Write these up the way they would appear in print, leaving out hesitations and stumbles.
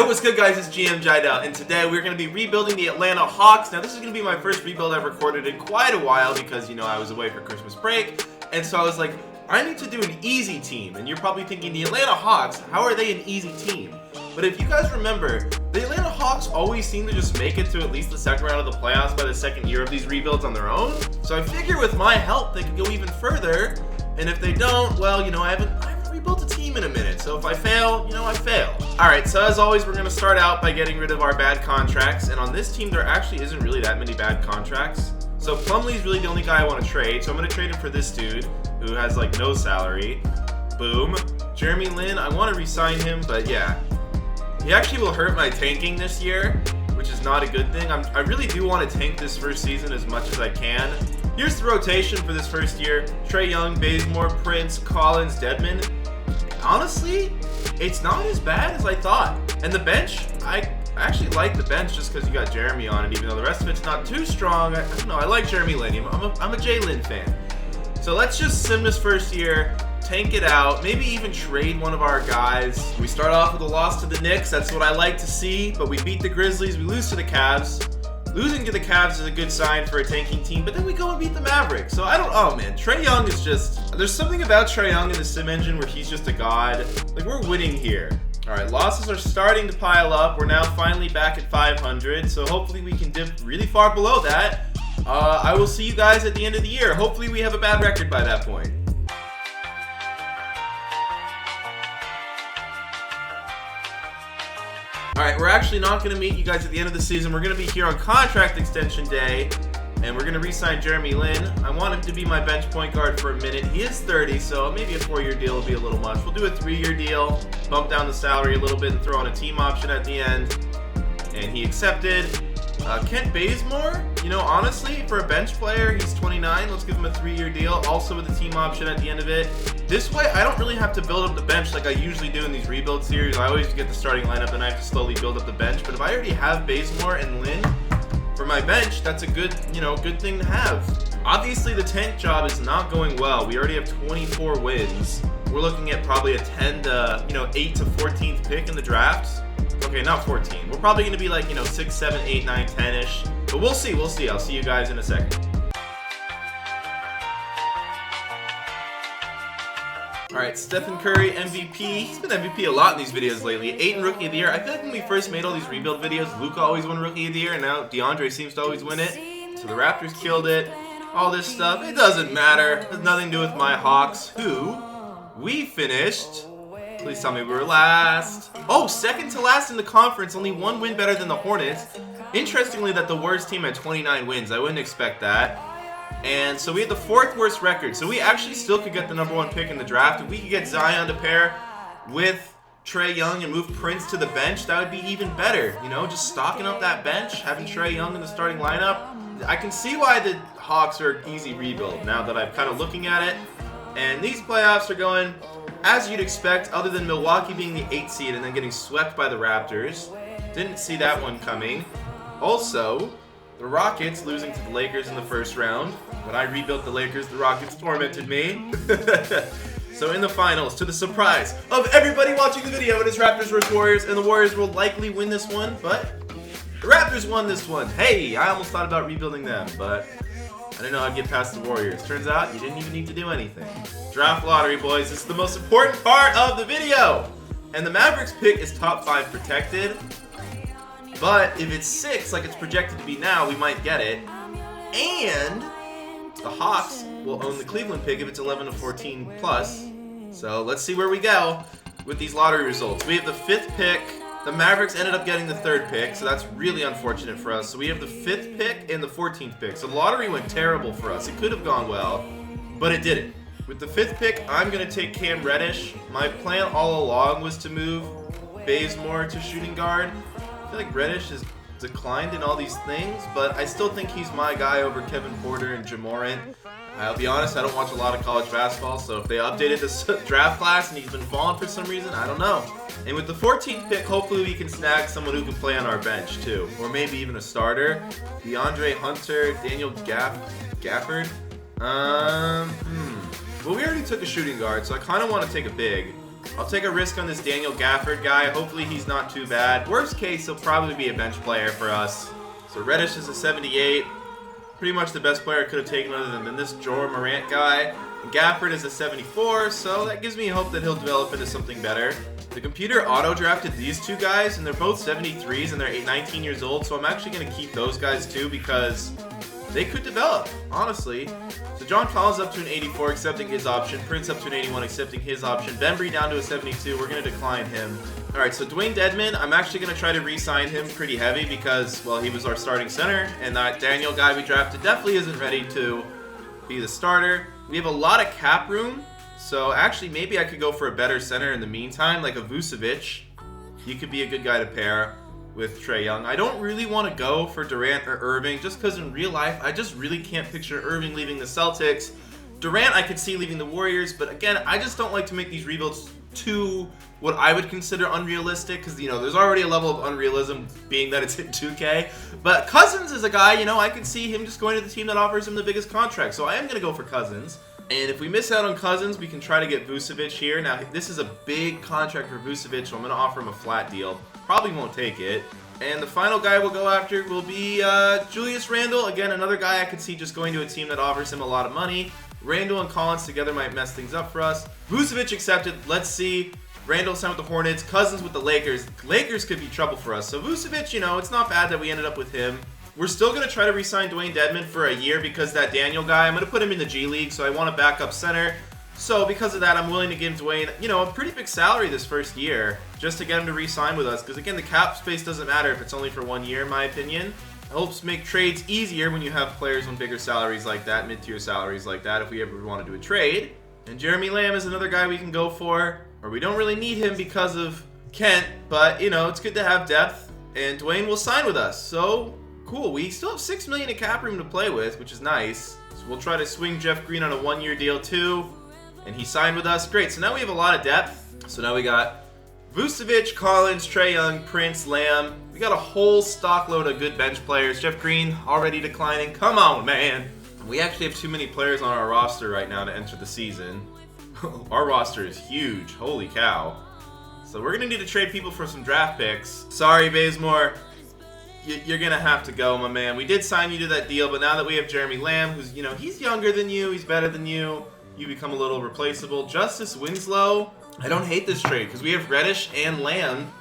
what's good, guys? It's GM Jiedel, and today we're going to be rebuilding the Atlanta Hawks. Now, this is going to be my first rebuild I've recorded in quite a while because, I was away for Christmas break, and so I was like, I need to do an easy team. And you're probably thinking, the Atlanta Hawks, how are they an easy team? But if you guys remember, the Atlanta Hawks always seem to just make it to at least the second round of the playoffs by the second year of these rebuilds on their own. So I figure with my help, they could go even further. And if they don't, well, I haven't rebuilt a team in a minute. So if I fail, I fail. All right, so as always, we're going to start out by getting rid of our bad contracts. And on this team, there actually isn't really that many bad contracts. So Plumlee's really the only guy I want to trade. So I'm going to trade him for this dude who has like no salary. Boom. Jeremy Lin, I want to re-sign him, but yeah. He actually will hurt my tanking this year, which is not a good thing. I really do want to tank this first season as much as I can. Here's the rotation for this first year. Trae Young, Bazemore, Prince, Collins, Dedmon. Honestly, it's not as bad as I thought. And the bench, I actually like the bench just because you got Jeremy on it, even though the rest of it's not too strong. I don't know, I like Jeremy Lin. I'm a Jay Lin fan. So let's just sim this first year, tank it out, maybe even trade one of our guys. We start off with a loss to the Knicks. That's what I like to see, but we beat the Grizzlies, we lose to the Cavs. Losing to the Cavs is a good sign for a tanking team, but then we go and beat the Mavericks. So oh man, Trae Young is just, there's something about Trae Young in the sim engine where he's just a god. Like, we're winning here. All right, losses are starting to pile up. We're now finally back at 500, so hopefully we can dip really far below that. I will see you guys at the end of the year. Hopefully we have a bad record by that point. All right, we're actually not going to meet you guys at the end of the season. We're going to be here on contract extension day, and we're going to re-sign Jeremy Lin. I want him to be my bench point guard for a minute. He is 30, so maybe a 4-year deal will be a little much. We'll do a 3-year deal, bump down the salary a little bit, and throw on a team option at the end. And he accepted. Kent Bazemore, honestly, for a bench player, he's 29. Let's give him a 3-year deal, also with a team option at the end of it. This way, I don't really have to build up the bench like I usually do in these rebuild series. I always get the starting lineup and I have to slowly build up the bench. But if I already have Bazemore and Lin for my bench, that's a good, good thing to have. Obviously, the tank job is not going well. We already have 24 wins. We're looking at probably a 10 to, 8 to 14th pick in the draft. Okay, not 14. We're probably going to be like, 6, 7, 8, 9, 10-ish. But we'll see. I'll see you guys in a second. All right, Stephen Curry, MVP. He's been MVP a lot in these videos lately. 8 in Rookie of the Year. I feel like when we first made all these rebuild videos, Luka always won Rookie of the Year, and now DeAndre seems to always win it. So the Raptors killed it. All this stuff. It doesn't matter. It has nothing to do with my Hawks, who we finished. Please tell me we were last. Oh, second to last in the conference. Only 1 win better than the Hornets. Interestingly, that the worst team had 29 wins. I wouldn't expect that. And so we had the 4th worst record. So we actually still could get the number 1 pick in the draft. If we could get Zion to pair with Trae Young and move Prince to the bench, that would be even better. Just stocking up that bench, having Trae Young in the starting lineup. I can see why the Hawks are an easy rebuild now that I'm kind of looking at it. And these playoffs are going as you'd expect, other than Milwaukee being the 8th seed and then getting swept by the Raptors. Didn't see that one coming. Also, the Rockets losing to the Lakers in the first round. When I rebuilt the Lakers, the Rockets tormented me. So in the finals, to the surprise of everybody watching the video, it is Raptors vs. Warriors, and the Warriors will likely win this one, but the Raptors won this one. Hey, I almost thought about rebuilding them, but I didn't know I'd get past the Warriors. Turns out you didn't even need to do anything. Draft lottery, boys. This is the most important part of the video. And the Mavericks pick is top 5 protected. But if it's 6, like it's projected to be now, we might get it. And the Hawks will own the Cleveland pick if it's 11 to 14 plus. So let's see where we go with these lottery results. We have the 5th pick. The Mavericks ended up getting the 3rd pick, so that's really unfortunate for us. So we have the 5th pick and the 14th pick. So the lottery went terrible for us. It could have gone well, but it didn't. With the 5th pick, I'm going to take Cam Reddish. My plan all along was to move Bazemore to shooting guard. I feel like Reddish has declined in all these things, but I still think he's my guy over Kevin Porter and Jamorant. I'll be honest, I don't watch a lot of college basketball, so if they updated this draft class and he's been falling for some reason, I don't know. And with the 14th pick, hopefully we can snag someone who can play on our bench too, or maybe even a starter. DeAndre Hunter, Daniel Gafford. Well, we already took a shooting guard, so I kind of want to take a big. I'll take a risk on this Daniel Gafford guy. Hopefully he's not too bad. Worst case, he'll probably be a bench player for us. So Reddish is a 78. Pretty much the best player I could have taken other than this Joe Morant guy. And Gafford is a 74, so that gives me hope that he'll develop into something better. The computer auto-drafted these two guys, and they're both 73s, and they're 19 years old, so I'm actually going to keep those guys too because they could develop, honestly. So John Collins up to an 84, accepting his option. Prince up to an 81, accepting his option. Bembry down to a 72. We're going to decline him. All right, so Dwayne Dedmon, I'm actually going to try to re-sign him pretty heavy because, well, he was our starting center, and that Daniel guy we drafted definitely isn't ready to be the starter. We have a lot of cap room, so actually maybe I could go for a better center in the meantime, like a Vucevic. He could be a good guy to pair with Trae Young. I don't really want to go for Durant or Irving just because in real life I just really can't picture Irving leaving the Celtics. Durant I could see leaving the Warriors, but again, I just don't like to make these rebuilds too what I would consider unrealistic because, you know, there's already a level of unrealism being that it's in 2K. But Cousins is a guy, you know, I could see him just going to the team that offers him the biggest contract. So I am going to go for Cousins. And if we miss out on Cousins, we can try to get Vucevic here. Now, this is a big contract for Vucevic, so I'm going to offer him a flat deal. Probably won't take it. And the final guy we'll go after will be Julius Randle. Again, another guy I could see just going to a team that offers him a lot of money. Randle and Collins together might mess things up for us. Vucevic accepted. Let's see. Randle signed with the Hornets. Cousins with the Lakers. Lakers could be trouble for us. So Vucevic, you know, it's not bad that we ended up with him. We're still going to try to re-sign Dwayne Dedmon for a year because that Daniel guy, I'm going to put him in the G League, so I want a backup center. So because of that, I'm willing to give Dwayne, you know, a pretty big salary this first year just to get him to re-sign with us. Because again, the cap space doesn't matter if it's only for 1 year, in my opinion. It helps make trades easier when you have players on bigger salaries like that, mid-tier salaries like that, if we ever want to do a trade. And Jeremy Lamb is another guy we can go for, or we don't really need him because of Kent, but, you know, it's good to have depth. And Dwayne will sign with us, so cool. We still have $6 million in cap room to play with, which is nice. So we'll try to swing Jeff Green on a 1-year deal too. And he signed with us. Great, so now we have a lot of depth. So now we got Vucevic, Collins, Trae Young, Prince, Lamb. We got a whole stockload of good bench players. Jeff Green already declining. Come on, man. We actually have too many players on our roster right now to enter the season. Our roster is huge. Holy cow. So we're going to need to trade people for some draft picks. Sorry, Bazemore. You're going to have to go, my man. We did sign you to that deal, but now that we have Jeremy Lamb, who's, you know, he's younger than you, he's better than you, you become a little replaceable. Justice Winslow, I don't hate this trade because we have Reddish and Lamb,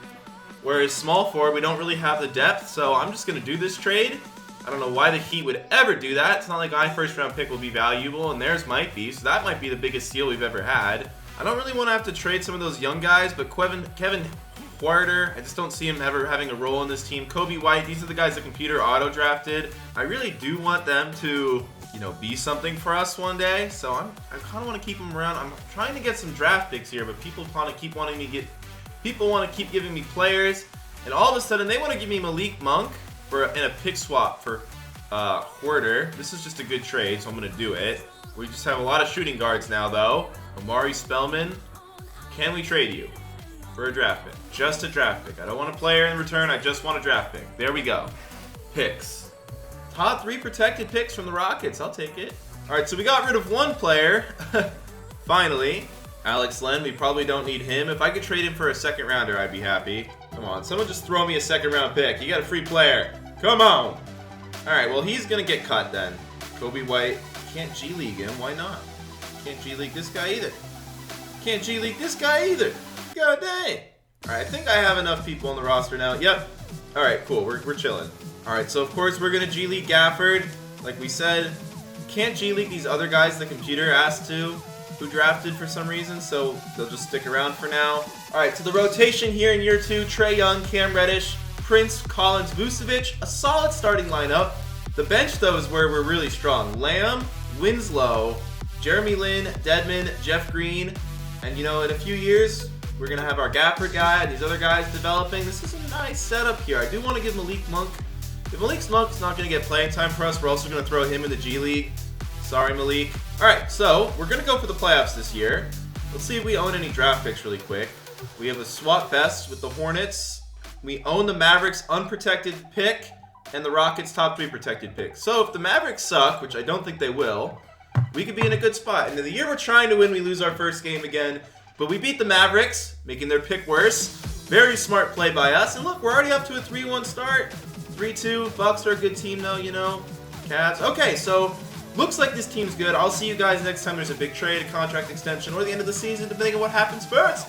whereas small forward, we don't really have the depth, so I'm just going to do this trade. I don't know why the Heat would ever do that. It's not like my first round pick will be valuable, and theirs might be, so that might be the biggest steal we've ever had. I don't really want to have to trade some of those young guys, but Kevin Huerter, I just don't see him ever having a role in this team. Kobe White, these are the guys the computer auto-drafted. I really do want them to, you know, be something for us one day, so I kind of want to keep them around. I'm trying to get some draft picks here, but people want to keep giving me players, and all of a sudden they want to give me Malik Monk in a pick swap for Huerter. This is just a good trade, so I'm going to do it. We just have a lot of shooting guards now, though. Omari Spellman, can we trade you for a draft pick? Just a draft pick. I don't want a player in return. I just want a draft pick. There we go. Picks. Top 3 protected picks from the Rockets. I'll take it. All right, so we got rid of one player. Finally. Alex Len, we probably don't need him. If I could trade him for a second rounder, I'd be happy. Come on, someone just throw me a second round pick. You got a free player. Come on. All right, well, he's going to get cut then. Kobe White. Can't G League him. Why not? Can't G League this guy either. Can't G League this guy either. God dang. All right, I think I have enough people on the roster now. Yep. All right, cool. We're chilling. All right, so of course we're going to G League Gafford. Like we said, can't G League these other guys the computer asked to, who drafted for some reason, so they'll just stick around for now. All right, so the rotation here in year 2, Trae Young, Cam Reddish, Prince, Collins, Vucevic, a solid starting lineup. The bench, though, is where we're really strong. Lamb, Winslow, Jeremy Lin, Dedmon, Jeff Green, and, you know, in a few years, we're going to have our Gafford guy, these other guys developing. This is a nice setup here. I do want to give Malik Monk. If Malik Monk's not going to get playing time for us, we're also going to throw him in the G League. Sorry, Malik. All right, so we're going to go for the playoffs this year. Let's see if we own any draft picks really quick. We have a swap fest with the Hornets. We own the Mavericks unprotected pick and the Rockets top 3 protected pick. So if the Mavericks suck, which I don't think they will, we could be in a good spot. And in the year we're trying to win, we lose our first game again. But we beat the Mavericks, making their pick worse. Very smart play by us. And look, we're already up to a 3-1 start. 3-2. Bucks are a good team though, you know. Cavs. Okay, so looks like this team's good. I'll see you guys next time there's a big trade, a contract extension, or the end of the season, depending on what happens first.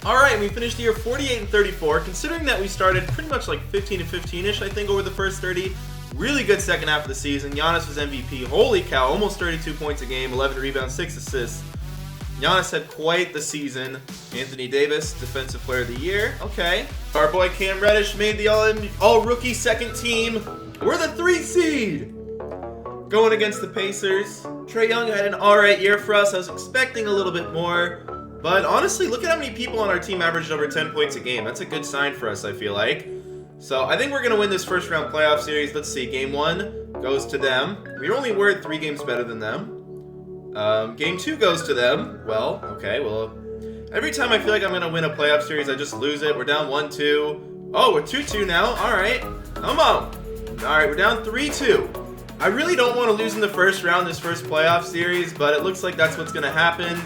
Alright, we finished the year 48-34. Considering that we started pretty much like 15-15-ish, I think, over the first 30. Really good second half of the season. Giannis was MVP. Holy cow, almost 32 points a game, 11 rebounds, 6 assists. Giannis had quite the season. Anthony Davis, Defensive Player of the Year. Okay. Our boy Cam Reddish made the all-rookie second team. We're the 3 seed. Going against the Pacers. Trae Young had an alright year for us. I was expecting a little bit more. But honestly, look at how many people on our team averaged over 10 points a game. That's a good sign for us, I feel like. So I think we're going to win this first round playoff series. Let's see. Game 1 goes to them. We only were 3 games better than them. Game 2 goes to them. Well, okay. Well, every time I feel like I'm going to win a playoff series, I just lose it. We're down 1-2. Oh, we're 2-2 now. All right. Come on. All right, we're down 3-2. I really don't want to lose in the first round, this first playoff series, but it looks like that's what's going to happen.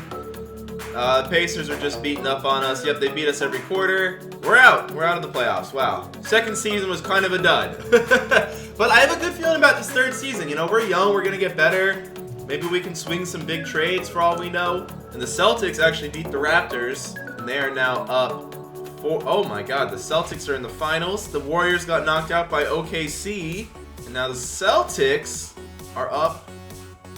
The Pacers are just beating up on us. Yep, they beat us every quarter. We're out. We're out of the playoffs. Wow. Second season was kind of a dud. But I have a good feeling about this third season. You know, we're young. We're going to get better. Maybe we can swing some big trades for all we know. And the Celtics actually beat the Raptors. And they are now up 4. Oh my god, the Celtics are in the finals. The Warriors got knocked out by OKC. And now the Celtics are up.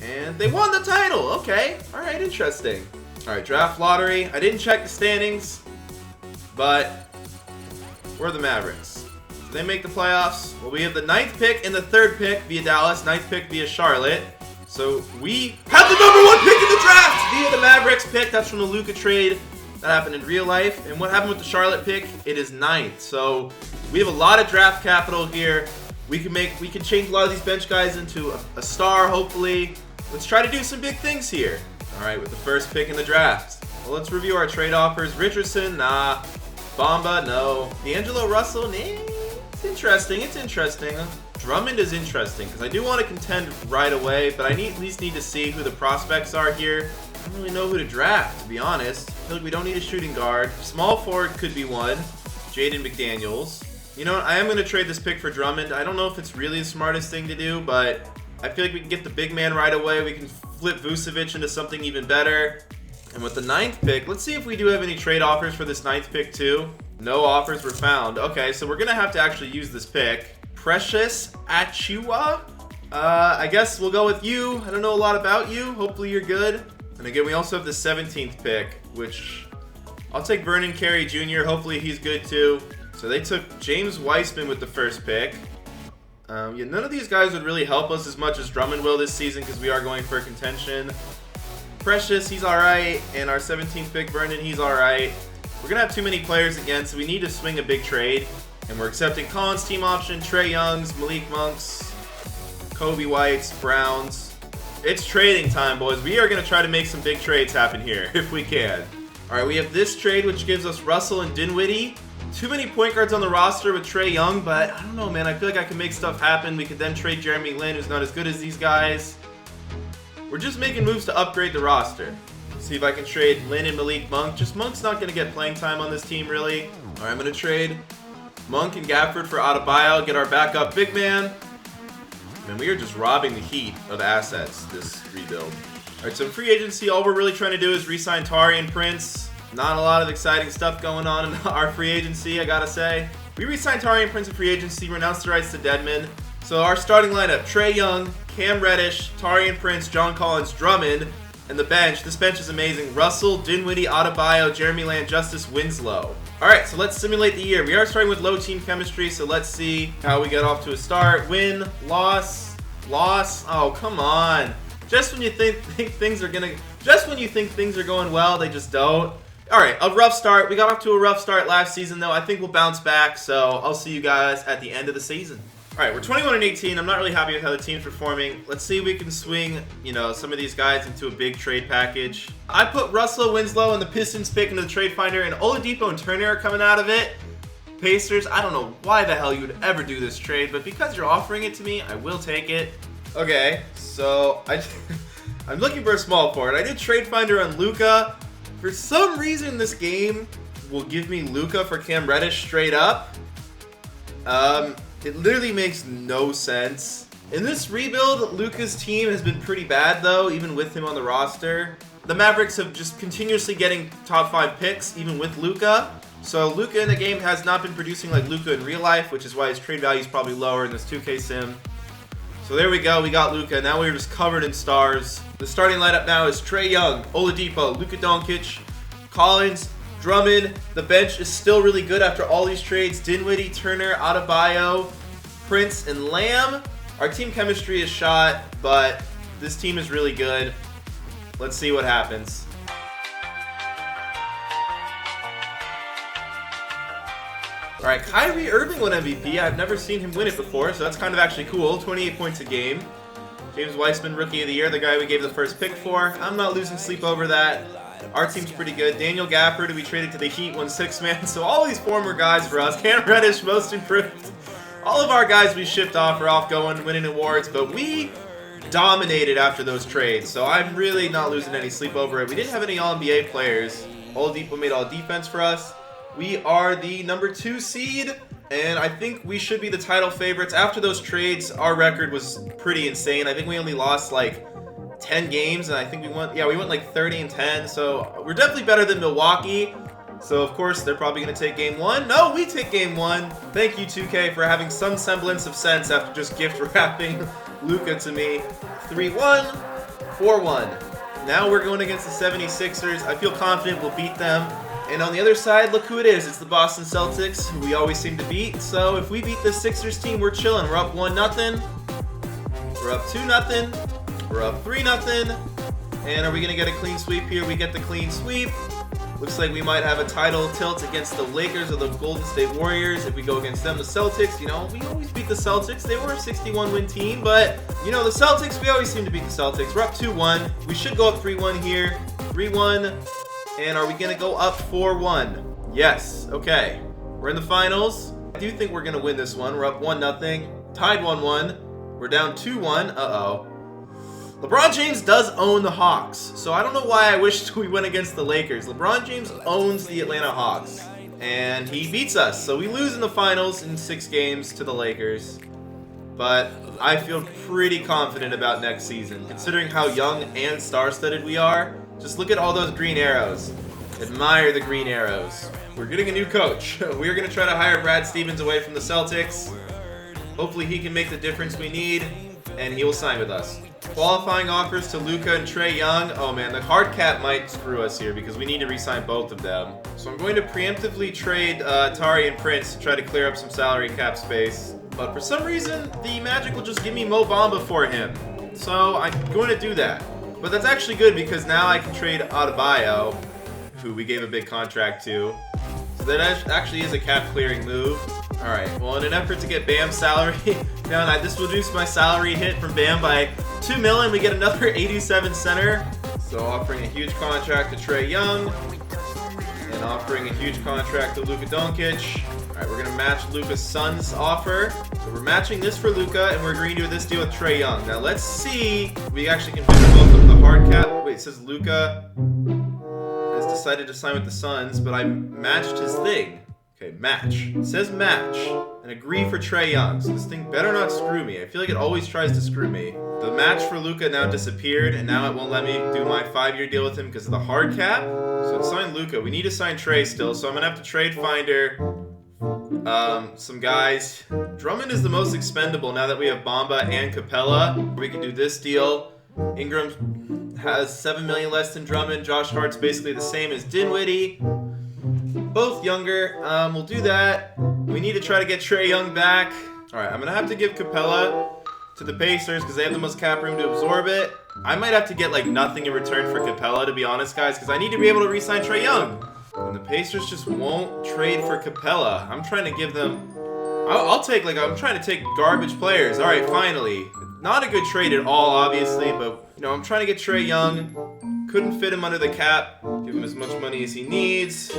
And they won the title. Okay. All right, interesting. Alright, draft lottery. I didn't check the standings, but we're the Mavericks. Do they make the playoffs? Well, we have the 9th pick and the 3rd pick via Dallas, 9th pick via Charlotte. So we have the number 1 pick in the draft via the Mavericks pick. That's from the Luka trade. That happened in real life. And what happened with the Charlotte pick? It is 9th. So we have a lot of draft capital here. We can change a lot of these bench guys into a star, hopefully. Let's try to do some big things here. Alright, with the first pick in the draft. Well, let's review our trade offers. Richardson, nah. Bamba, no. D'Angelo Russell, nah. It's interesting, it's interesting. Drummond is interesting, because I do want to contend right away, but I at least need to see who the prospects are here. I don't really know who to draft, to be honest. I feel like we don't need a shooting guard. Small forward could be one. Jaden McDaniels. You know what, I am going to trade this pick for Drummond. I don't know if it's really the smartest thing to do, but I feel like we can get the big man right away. We can flip Vucevic into something even better. And with the 9th pick, let's see if we do have any trade offers for this 9th pick too. No offers were found. Okay, so we're going to have to actually use this pick. Precious Achiuwa? I guess we'll go with you. I don't know a lot about you. Hopefully you're good. And again, we also have the 17th pick, which I'll take Vernon Carey Jr. Hopefully he's good too. So they took James Weissman with the first pick. Yeah, none of these guys would really help us as much as Drummond will this season because we are going for contention. Precious, he's alright. And our 17th pick, Vernon, he's alright. We're going to have too many players again, so we need to swing a big trade. And we're accepting Collins' team option, Trae Young's, Malik Monk's, Kobe White's, Brown's. It's trading time, boys. We are going to try to make some big trades happen here, if we can. Alright, we have this trade, which gives us Russell and Dinwiddie. Too many point guards on the roster with Trae Young, but I don't know, man. I feel like I can make stuff happen. We could then trade Jeremy Lin, who's not as good as these guys. We're just making moves to upgrade the roster. See if I can trade Lin and Malik Monk. Just Monk's not going to get playing time on this team, really. All right, I'm going to trade Monk and Gafford for Adebayo, get our backup big man. Man, we are just robbing the Heat of assets, this rebuild. All right, so in free agency, all we're really trying to do is re-sign Taurean Prince. Not a lot of exciting stuff going on in our free agency, I gotta say. We re-signed Taurean Prince in free agency, renounced the rights to Dedmon. So our starting lineup, Trae Young, Cam Reddish, Taurean Prince, John Collins, Drummond, and the bench. This bench is amazing. Russell, Dinwiddie, Adebayo, Jeremy Lamb, Justice Winslow. Alright, so let's simulate the year. We are starting with low team chemistry, so let's see how we get off to a start. Win, loss, loss. Oh, come on. Just when you think things are going well, they just don't. Alright, a rough start. We got off to a rough start last season, though. I think we'll bounce back, so I'll see you guys at the end of the season. Alright, we're 21-18. I'm not really happy with how the team's performing. Let's see if we can swing, some of these guys into a big trade package. I put Russell, Winslow, and the Pistons pick into the trade finder, and Oladipo and Turner are coming out of it. Pacers, I don't know why the hell you would ever do this trade, but because you're offering it to me, I will take it. Okay, so I'm looking for a small forward. I did trade finder on Luka. For some reason, this game will give me Luka for Cam Reddish straight up. It literally makes no sense. In this rebuild, Luka's team has been pretty bad though, even with him on the roster. The Mavericks have just continuously getting top 5 picks, even with Luka. So Luka in the game has not been producing like Luka in real life, which is why his trade value is probably lower in this 2K sim. So there we go, we got Luka. Now we're just covered in stars. The starting lineup now is Trae Young, Oladipo, Luka Doncic, Collins, Drummond. The bench is still really good after all these trades. Dinwiddie, Turner, Adebayo, Prince, and Lamb. Our team chemistry is shot, but this team is really good. Let's see what happens. All right, Kyrie Irving won MVP. I've never seen him win it before, so that's kind of actually cool. 28 points a game. James Weissman, Rookie of the Year, the guy we gave the first pick for. I'm not losing sleep over that. Our team's pretty good. Daniel Gafford, who we traded to the Heat, won 6-man. So all these former guys for us. Cam Reddish, most improved. All of our guys we shipped off are off going, winning awards, but we dominated after those trades. So I'm really not losing any sleep over it. We didn't have any All-NBA players. Oladipo made all defense for us. We are the number 2 seed, and I think we should be the title favorites. After those trades, our record was pretty insane. I think we only lost like 10 games, and I think we went like 30-10. So we're definitely better than Milwaukee. So of course they're probably going to take game 1. No, we take game 1. Thank you 2K for having some semblance of sense after just gift wrapping Luka to me. 3-1, 4-1. Now we're going against the 76ers. I feel confident we'll beat them. And on the other side, look who it is. It's the Boston Celtics, who we always seem to beat. So if we beat the Sixers team, we're chilling. We're up 1-0. We're up 2-0. We're up 3-0. And are we going to get a clean sweep here? We get the clean sweep. Looks like we might have a title tilt against the Lakers or the Golden State Warriors. If we go against them, the Celtics, you know, we always beat the Celtics. They were a 61-win team, but, you know, the Celtics, we always seem to beat the Celtics. We're up 2-1. We should go up 3-1 here. 3-1. And are we going to go up 4-1? Yes. Okay. We're in the finals. I do think we're going to win this one. We're up 1-0. Tied 1-1. We're down 2-1. Uh-oh. LeBron James does own the Hawks. So I don't know why I wished we went against the Lakers. LeBron James owns the Atlanta Hawks. And he beats us. So we lose in the finals in 6 games to the Lakers. But I feel pretty confident about next season. Considering how young and star-studded we are. Just look at all those green arrows. Admire the green arrows. We're getting a new coach. We're going to try to hire Brad Stevens away from the Celtics. Hopefully he can make the difference we need, and he will sign with us. Qualifying offers to Luka and Trae Young. Oh man, the hard cap might screw us here because we need to re-sign both of them. So I'm going to preemptively trade Tari and Prince to try to clear up some salary cap space. But for some reason, the Magic will just give me Mo Bamba for him. So I'm going to do that. But that's actually good because now I can trade Adebayo, who we gave a big contract to. So that actually is a cap-clearing move. Alright, well in an effort to get Bam's salary down, this will reduce my salary hit from Bam by $2 million. We get another 87 center. So offering a huge contract to Trae Young. And offering a huge contract to Luka Doncic. Alright, we're going to match Luka's son's offer. So we're matching this for Luka, and we're agreeing to this deal with Trae Young. Now let's see if we actually can finish both of the hard cap. Wait, it says Luka has decided to sign with the Suns, but I matched his thing. Okay, match. It says match and agree for Trae Young. So this thing better not screw me. I feel like it always tries to screw me. The match for Luka now disappeared, and now it won't let me do my 5-year deal with him because of the hard cap. So it's signed Luka. We need to sign Trae still, so I'm going to have to trade finder some guys. Drummond is the most expendable now that we have Bamba and Capella. We can do this deal. Ingram has $7 million less than Drummond. Josh Hart's basically the same as Dinwiddie. Both younger. We'll do that. We need to try to get Trae Young back. Alright, I'm going to have to give Capella to the Pacers because they have the most cap room to absorb it. I might have to get like nothing in return for Capella, to be honest, guys, because I need to be able to re-sign Trae Young. And the Pacers just won't trade for Capella. I'm trying to give them... I'm trying to take garbage players. Alright, finally. Not a good trade at all, obviously, but, you know, I'm trying to get Trae Young. Couldn't fit him under the cap. Give him as much money as he needs.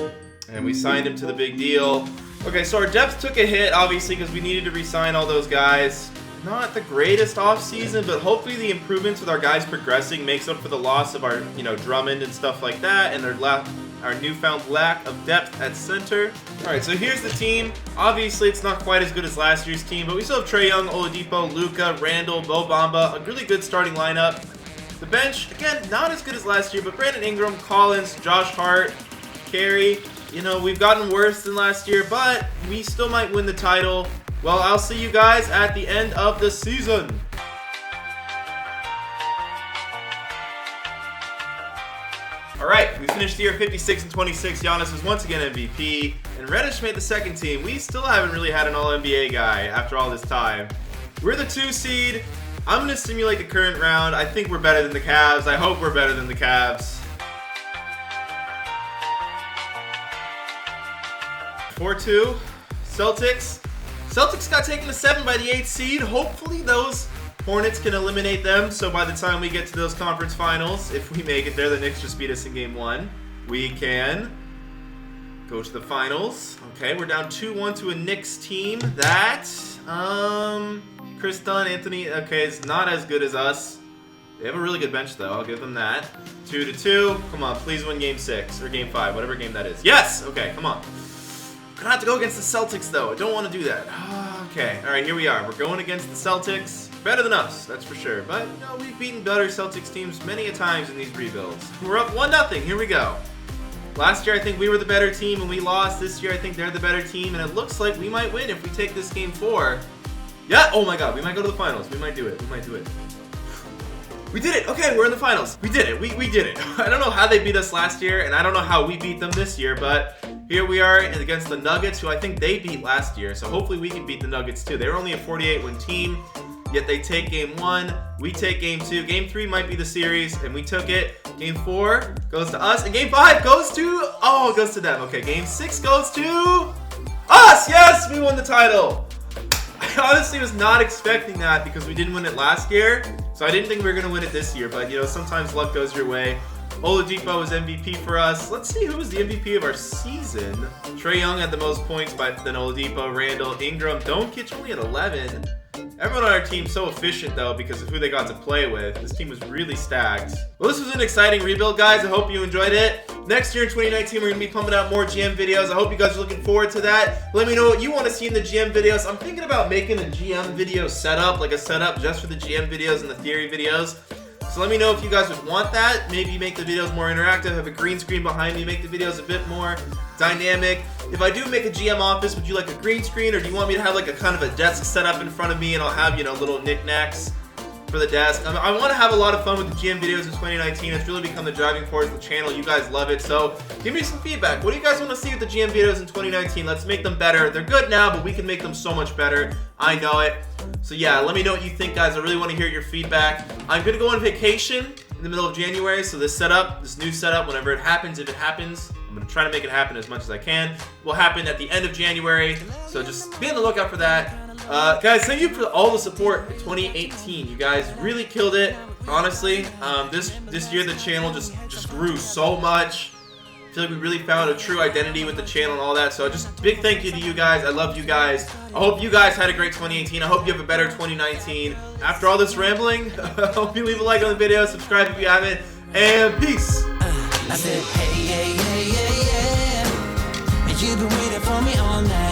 And we signed him to the big deal. Okay, so our depth took a hit, obviously, because we needed to re-sign all those guys. not the greatest offseason, but hopefully the improvements with our guys progressing makes up for the loss of our, Drummond and stuff like that, and our newfound lack of depth at center. All right, so here's the team. Obviously, it's not quite as good as last year's team, but we still have Trae Young, Oladipo, Luka, Randall, Bo Bamba, a really good starting lineup. The bench, again, not as good as last year, but Brandon Ingram, Collins, Josh Hart, Carey. We've gotten worse than last year, but we still might win the title. Well, I'll see you guys at the end of the season. All right, we finished the year 56 and 26. Giannis was once again MVP, and Reddish made the second team. We still haven't really had an All-NBA guy after all this time. We're the 2 seed. I'm going to simulate the current round. I think we're better than the Cavs. I hope we're better than the Cavs. 4-2. Celtics. Celtics got taken to 7 by the 8th seed. Hopefully those Hornets can eliminate them, so by the time we get to those conference finals, if we make it there, the Knicks just beat us in game 1. We can go to the finals. Okay, we're down 2-1 to a Knicks team that, Chris Dunn, Anthony, okay, it's not as good as us. They have a really good bench, though. I'll give them that. 2-2. Come on, please win game 6 or game 5, whatever game that is. Yes! Okay, come on. Gonna have to go against the Celtics, though. I don't want to do that. Okay, all right, here we are. We're going against the Celtics. Better than us, that's for sure. But, we've beaten better Celtics teams many a times in these rebuilds. We're up 1-0. Here we go. Last year, I think we were the better team, and we lost. This year, I think they're the better team, and it looks like we might win if we take this game 4. Yeah, oh my god, we might go to the finals. We might do it. We might do it. We did it! Okay, we're in the finals. We did it. We did it. I don't know how they beat us last year, and I don't know how we beat them this year, but here we are against the Nuggets, who I think they beat last year, so hopefully we can beat the Nuggets too. They were only a 48-win team, yet they take game 1, we take game 2. Game 3 might be the series, and we took it. Game 4 goes to us, and game 5 goes to, it goes to them. Okay, game 6 goes to us! Yes, we won the title! I honestly was not expecting that because we didn't win it last year, so I didn't think we were going to win it this year, but sometimes luck goes your way. Oladipo was MVP for us. Let's see who was the MVP of our season. Trae Young had the most points than Oladipo, Randall, Ingram, Doncic only at 11. Everyone on our team so efficient, though, because of who they got to play with. This team was really stacked. Well, this was an exciting rebuild, guys. I hope you enjoyed it. Next year in 2019, we're going to be pumping out more GM videos. I hope you guys are looking forward to that. Let me know what you want to see in the GM videos. I'm thinking about making a GM video setup, like a setup just for the GM videos and the theory videos. So let me know if you guys would want that. Maybe make the videos more interactive, have a green screen behind me, make the videos a bit more dynamic. If I do make a GM office, would you like a green screen, or do you want me to have like a kind of a desk set up in front of me and I'll have, little knickknacks for the desk? I want to have a lot of fun with the GM videos in 2019. It's really become the driving force of the channel. You guys love it, so give me some feedback. What do you guys want to see with the GM videos in 2019? Let's make them better. They're good now, but we can make them so much better. I know it. So yeah, let me know what you think, guys. I really want to hear your feedback. I'm going to go on vacation in the middle of January, so this new setup, whenever it happens, if it happens, I'm going to try to make it happen as much as I can. It will happen at the end of January, so just be on the lookout for that. Guys, thank you for all the support in 2018. You guys really killed it, honestly. This year the channel just grew so much. I feel like we really found a true identity with the channel and all that, so just big thank you to you guys. I love you guys. I hope you guys had a great 2018. I hope you have a better 2019. After all this rambling, I hope you leave a like on the video, subscribe if you haven't, and peace. I said, hey, yeah, yeah, yeah, yeah. And you've been waiting for me all night.